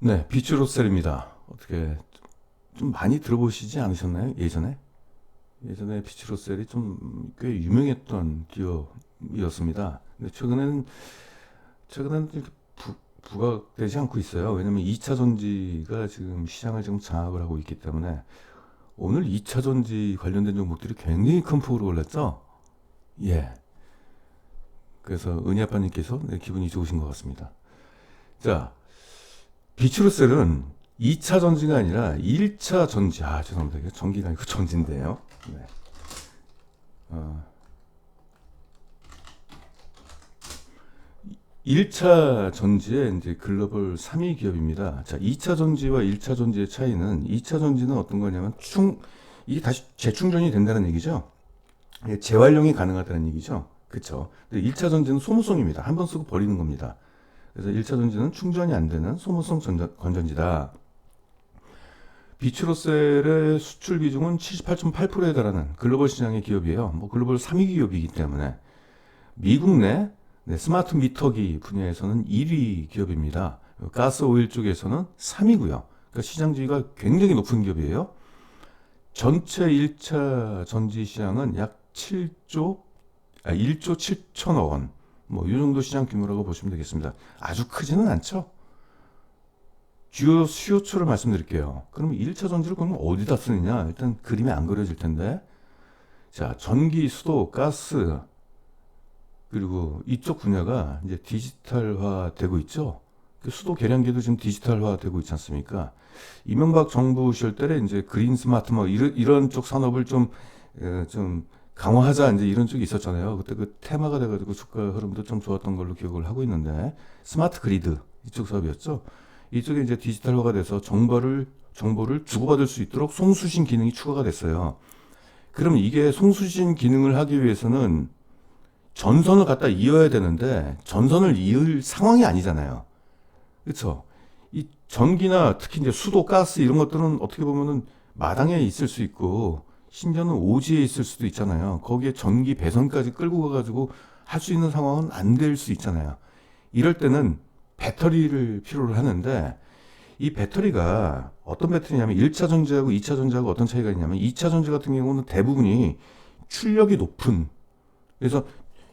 네, 비추로셀입니다. 어떻게 좀 많이 들어보시지 않으셨나요? 예전에 비추로셀이 좀 꽤 유명했던 기업이었습니다. 근데 최근에는 이렇게 부각되지 않고 있어요. 왜냐면 2차 전지가 지금 시장을 지금 장악을 하고 있기 때문에 오늘 2차 전지 관련된 종목들이 굉장히 큰 폭으로 올랐죠? 예. 그래서 은희 아빠님께서 네, 기분이 좋으신 것 같습니다. 자, 비추르셀은 2차 전지가 아니라 1차 전지. 아, 죄송합니다. 이게 전기가 아니고 전지인데요. 네. 어, 1차 전지의 이제 글로벌 3위 기업입니다. 자, 2차 전지와 1차 전지의 차이는 2차 전지는 어떤 거냐면 이게 다시 재충전이 된다는 얘기죠. 예, 재활용이 가능하다는 얘기죠. 그쵸. 근데 1차 전지는 소모성입니다. 한 번 쓰고 버리는 겁니다. 그래서 1차 전지는 충전이 안 되는 소모성 건전지다. 비추로셀의 수출 비중은 78.8%에 달하는 글로벌 시장의 기업이에요. 뭐 글로벌 3위 기업이기 때문에 미국 내 스마트 미터기 분야에서는 1위 기업입니다. 가스 오일 쪽에서는 3위고요. 그러니까 시장 지위가 굉장히 높은 기업이에요. 전체 1차 전지 시장은 약 1조 7천억 원. 뭐 이 정도 시장 규모라고 보시면 되겠습니다. 아주 크지는 않죠. 주요 수요처를 말씀드릴게요. 그럼 1차 전지를 그럼 어디다 쓰느냐? 일단 그림이 안 그려질 텐데. 자, 전기, 수도, 가스, 그리고 이쪽 분야가 이제 디지털화 되고 있죠. 그 수도 계량기도 지금 디지털화 되고 있지 않습니까? 이명박 정부 시절 때 이제 그린 스마트 뭐 이런 쪽 산업을 좀 강화하자 이제 이런 쪽이 있었잖아요. 그때 그 테마가 돼가지고 주가 흐름도 좀 좋았던 걸로 기억을 하고 있는데 스마트 그리드 이쪽 사업이었죠. 이쪽에 이제 디지털화가 돼서 정보를 주고받을 수 있도록 송수신 기능이 추가가 됐어요. 그러면 이게 송수신 기능을 하기 위해서는 전선을 갖다 이어야 되는데 전선을 이을 상황이 아니잖아요. 그렇죠? 이 전기나 특히 이제 수도, 가스 이런 것들은 어떻게 보면은 마당에 있을 수 있고 심지어는 오지에 있을 수도 있잖아요. 거기에 전기 배선까지 끌고 가가지고 할 수 있는 상황은 안 될 수 있잖아요. 이럴 때는 배터리를 필요로 하는데 이 배터리가 어떤 배터리냐면 1차 전지하고 2차 전지하고 어떤 차이가 있냐면 2차 전지 같은 경우는 대부분이 출력이 높은 그래서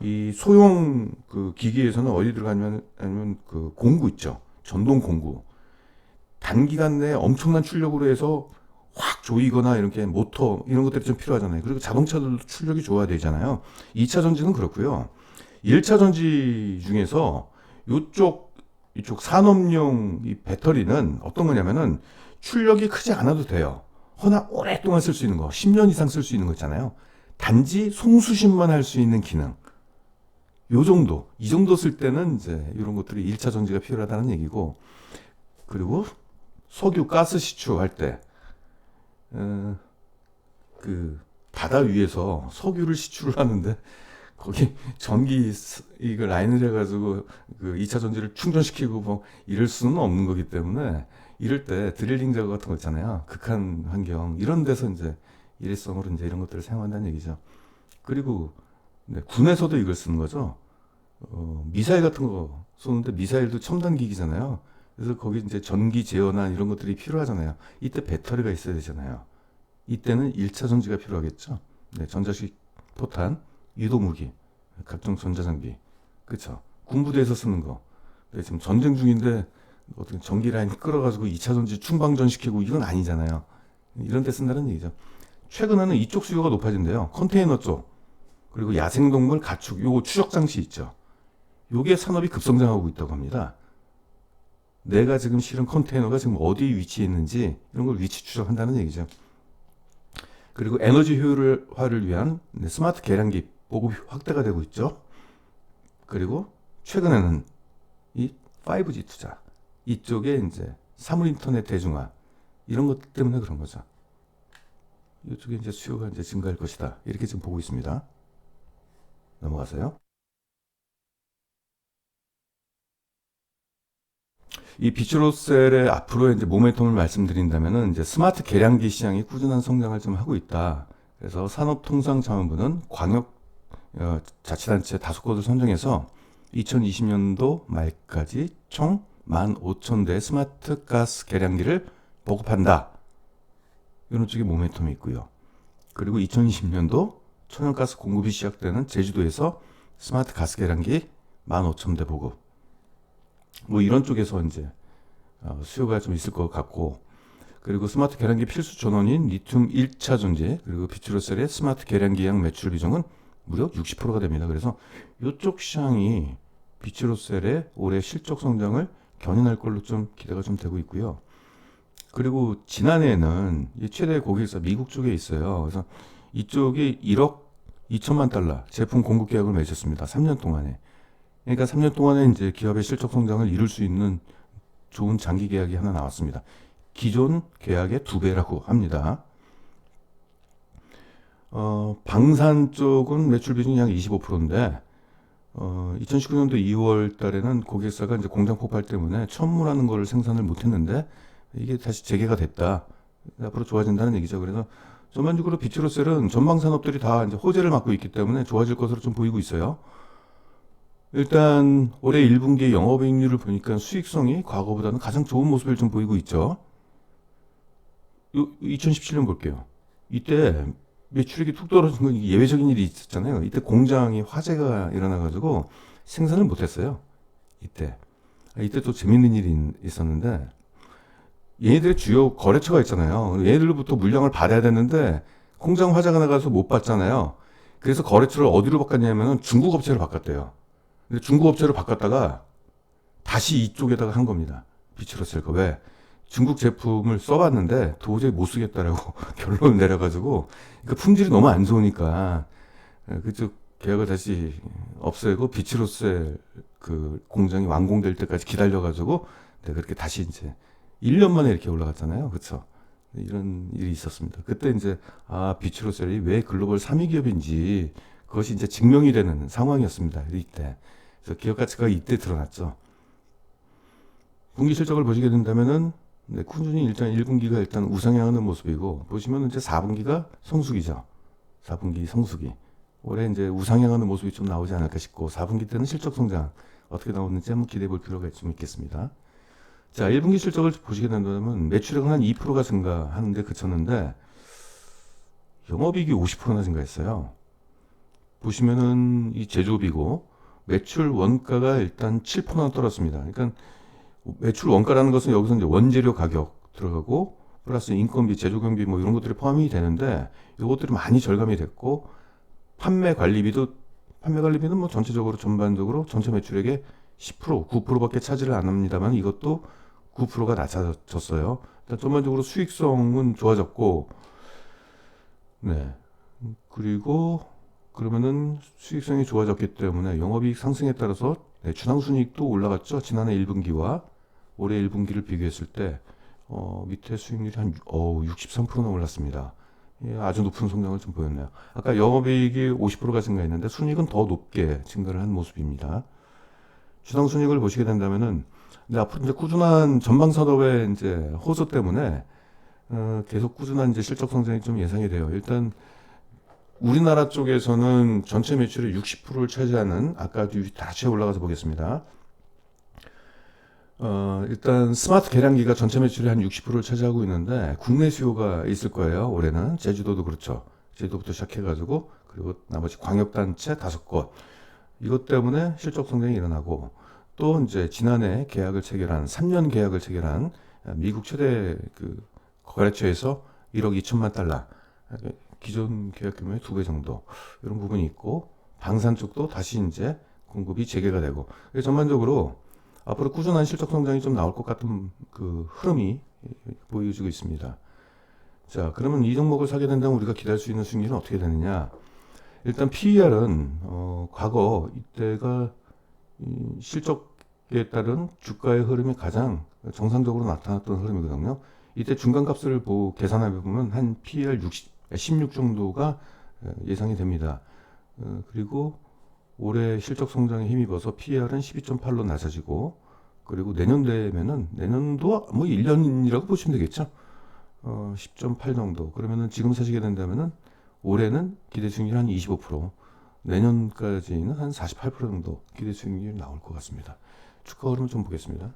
이 소형 그 기기에서는 어디 들어가냐면 아니면 그 공구 있죠. 전동 공구. 단기간 내에 엄청난 출력으로 해서 확 조이거나 이렇게 모터 이런 것들이 좀 필요하잖아요. 그리고 자동차들도 출력이 좋아야 되잖아요. 2차 전지는 그렇고요. 1차 전지 중에서 이쪽 산업용 이 배터리는 어떤 거냐면은 출력이 크지 않아도 돼요. 허나 오랫동안 쓸 수 있는 거, 10년 이상 쓸 수 있는 거 있잖아요. 단지 송수신만 할 수 있는 기능. 요 정도, 이 정도 쓸 때는 이제 이런 것들이 1차 전지가 필요하다는 얘기고, 그리고 석유, 가스 시추할 때, 어, 그 바다 위에서 석유를 시추를 하는데 거기 전기 이걸 라인을 해가지고 그 2차 전지를 충전시키고 뭐 이럴 수는 없는 거기 때문에 이럴 때 드릴링 작업 같은 거 있잖아요. 극한 환경 이런 데서 이제 일회성으로 이제 이런 것들을 사용한다는 얘기죠. 그리고 네, 군에서도 이걸 쓰는 거죠. 미사일 같은 거 쏘는데 미사일도 첨단 기기잖아요. 그래서 거기 이제 전기 제어나 이런 것들이 필요하잖아요. 이때 배터리가 있어야 되잖아요. 이때는 1차 전지가 필요하겠죠. 네, 전자식 포탄, 유도무기, 각종 전자장비. 그쵸. 군부대에서 쓰는 거. 네, 지금 전쟁 중인데 어떻게 전기 라인 끌어가지고 2차 전지 충방전 시키고 이건 아니잖아요. 이런 데 쓴다는 얘기죠. 최근에는 이쪽 수요가 높아진대요. 컨테이너 쪽. 그리고 야생동물 가축, 요거 추적 장치 있죠. 요게 산업이 급성장하고 있다고 합니다. 내가 지금 실은 컨테이너가 지금 어디에 위치해 있는지 이런 걸 위치 추적한다는 얘기죠. 그리고 에너지 효율화를 위한 스마트 계량기 보급 확대가 되고 있죠. 그리고 최근에는 이 5G 투자 이쪽에 이제 사물 인터넷 대중화 이런 것 때문에 그런 거죠. 이쪽에 이제 수요가 이제 증가할 것이다. 이렇게 지금 보고 있습니다. 넘어가세요. 이 비추로셀의 앞으로의 이제 모멘텀을 말씀드린다면은 이제 스마트 계량기 시장이 꾸준한 성장을 좀 하고 있다. 그래서 산업통상자원부는 광역 자치단체 5곳을 선정해서 2020년도 말까지 총 15,000대 스마트 가스 계량기를 보급한다. 이런 쪽에 모멘텀이 있고요. 그리고 2020년도 천연가스 공급이 시작되는 제주도에서 스마트 가스 계량기 15,000대 보급. 뭐 이런 쪽에서 이제 수요가 좀 있을 것 같고, 그리고 스마트 계량기 필수 전원인 리튬 1차 전지, 그리고 비추로셀의 스마트 계량기량 매출 비중은 무려 60%가 됩니다. 그래서 이쪽 시장이 비추로셀의 올해 실적 성장을 견인할 걸로 좀 기대가 좀 되고 있고요. 그리고 지난해에는 이 최대 고객사 미국 쪽에 있어요. 그래서 이쪽이 1억 2천만 달러 제품 공급 계약을 맺었습니다. 3년 동안에. 그러니까 3년 동안에 이제 기업의 실적 성장을 이룰 수 있는 좋은 장기 계약이 하나 나왔습니다. 기존 계약의 2배라고 합니다. 방산 쪽은 매출 비중이 약 25%인데, 2019년도 2월 달에는 고객사가 이제 공장 폭발 때문에 천무라는 거를 생산을 못 했는데, 이게 다시 재개가 됐다. 앞으로 좋아진다는 얘기죠. 그래서 전반적으로 비추로셀은 전방 산업들이 다 이제 호재를 맞고 있기 때문에 좋아질 것으로 좀 보이고 있어요. 일단 올해 1분기 영업이익률을 보니까 수익성이 과거보다는 가장 좋은 모습을 좀 보이고 있죠. 2017년 볼게요. 이때 매출액이 툭 떨어진 건 예외적인 일이 있었잖아요. 이때 공장이 화재가 일어나가지고 생산을 못했어요. 이때 또 재밌는 일이 있었는데, 얘네들의 주요 거래처가 있잖아요. 얘네들로부터 물량을 받아야 되는데 공장 화재가 나가서 못 받잖아요. 그래서 거래처를 어디로 바꿨냐면 중국 업체로 바꿨대요. 근데 중국 업체로 바꿨다가 다시 이쪽에다가 한 겁니다. 비추로셀 거. 왜? 중국 제품을 써봤는데 도저히 못 쓰겠다라고 결론을 내려가지고, 그러니까 품질이 너무 안 좋으니까 그쪽 계약을 다시 없애고 비추로셀 그 공장이 완공될 때까지 기다려가지고, 네, 그렇게 다시 이제 1년 만에 이렇게 올라갔잖아요. 그렇죠? 이런 일이 있었습니다. 그때 이제 비추로셀이 왜 글로벌 3위 기업인지 그것이 이제 증명이 되는 상황이었습니다. 이때. 그래서 기업 가치가 이때 드러났죠. 분기 실적을 보시게 된다면은, 네, 꾸준히 일단 1분기가 일단 우상향하는 모습이고, 보시면 이제 4분기가 성수기죠. 4분기 성수기. 올해 이제 우상향하는 모습이 좀 나오지 않을까 싶고, 4분기 때는 실적 성장 어떻게 나오는지 한번 기대해 볼 필요가 좀 있겠습니다. 자, 1분기 실적을 보시게 된다면 매출액은 한 2%가 증가하는데 그쳤는데, 영업이익이 50%나 증가했어요. 보시면은 이 제조업이고, 매출 원가가 일단 7%나 떨어졌습니다. 그러니까 매출 원가라는 것은 여기서 이제 원재료 가격 들어가고 플러스 인건비, 제조 경비 뭐 이런 것들이 포함이 되는데, 이것들이 많이 절감이 됐고, 판매 관리비는 뭐 전체적으로 전반적으로 전체 매출액의 10%, 9%밖에 차지를 안 합니다만 이것도 9%가 낮아졌어요. 일단 전반적으로 수익성은 좋아졌고, 네. 그리고 그러면은 수익성이 좋아졌기 때문에 영업이익 상승에 따라서, 네, 주당순이익도 올라갔죠. 지난해 1분기와 올해 1분기를 비교했을 때 밑에 수익률이 한 63%나 올랐습니다. 예, 아주 높은 성장을 좀 보였네요. 아까 영업이익이 50%가 증가했는데 순이익은 더 높게 증가를 한 모습입니다. 주당순이익을 보시게 된다면은, 근데 앞으로 이제 꾸준한 전방 산업의 이제 호소 때문에 계속 꾸준한 이제 실적 성장이 좀 예상이 돼요. 일단 우리나라 쪽에서는 전체 매출의 60%를 차지하는, 아까 다시 올라가서 보겠습니다. 일단 스마트 계량기가 전체 매출의 한 60%를 차지하고 있는데 국내 수요가 있을 거예요. 올해는 제주도도 그렇죠. 제주도부터 시작해가지고, 그리고 나머지 광역단체 5곳, 이것 때문에 실적 성장이 일어나고, 또 이제 지난해 계약을 체결한 3년 계약을 체결한 미국 최대 그 거래처에서 1억 2천만 달러, 기존 계약 규모의 2배 정도, 이런 부분이 있고, 방산 쪽도 다시 이제 공급이 재개가 되고, 전반적으로 앞으로 꾸준한 실적 성장이 좀 나올 것 같은 그 흐름이 보여주고 있습니다. 자, 그러면 이 종목을 사게 된다면 우리가 기대할 수 있는 수익률은 어떻게 되느냐? 일단 PER은 과거 이때가 실적에 따른 주가의 흐름이 가장 정상적으로 나타났던 흐름이거든요. 이때 중간값을 계산해 보면 한 PER 16 정도가 예상이 됩니다. 그리고 올해 실적 성장에 힘입어서 PER은 12.8로 낮아지고, 그리고 내년 되면은, 내년도 뭐 1년이라고 보시면 되겠죠. 10.8 정도. 그러면은 지금 사시게 된다면은 올해는 기대 수익률 한 25%, 내년까지는 한 48% 정도 기대 수익률이 나올 것 같습니다. 주가 흐름을 좀 보겠습니다.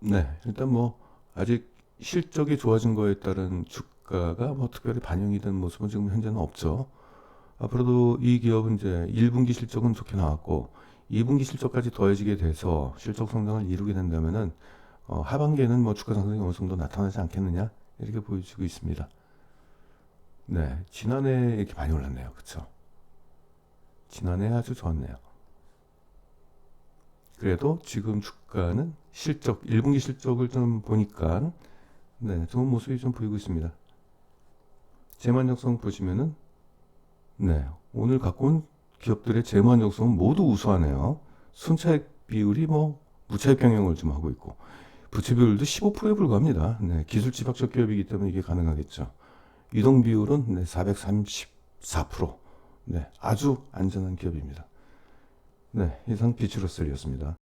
네, 일단 뭐 아직 실적이 좋아진 거에 따른 주가가 뭐 특별히 반영이 된 모습은 지금 현재는 없죠. 앞으로도 이 기업은 이제 1분기 실적은 좋게 나왔고 2분기 실적까지 더해지게 돼서 실적 성장을 이루게 된다면은 하반기에는 뭐 주가 상승이 어느 정도 나타나지 않겠느냐 이렇게 보여지고 있습니다. 네, 지난해 이렇게 많이 올랐네요. 그쵸? 지난해 아주 좋았네요. 그래도 지금 주가는 실적, 1분기 실적을 좀 보니까 네, 좋은 모습이 좀 보이고 있습니다. 재무 적성 보시면은 네, 오늘 갖고 온 기업들의 재무 안정성은 모두 우수하네요. 순차익 비율이 뭐 무차익 경영을 좀 하고 있고 부채 비율도 15%에 불과합니다. 네, 기술 집약적 기업이기 때문에 이게 가능하겠죠. 유동 비율은 네, 434%. 네, 아주 안전한 기업입니다. 네, 이상 비추로셀이었습니다.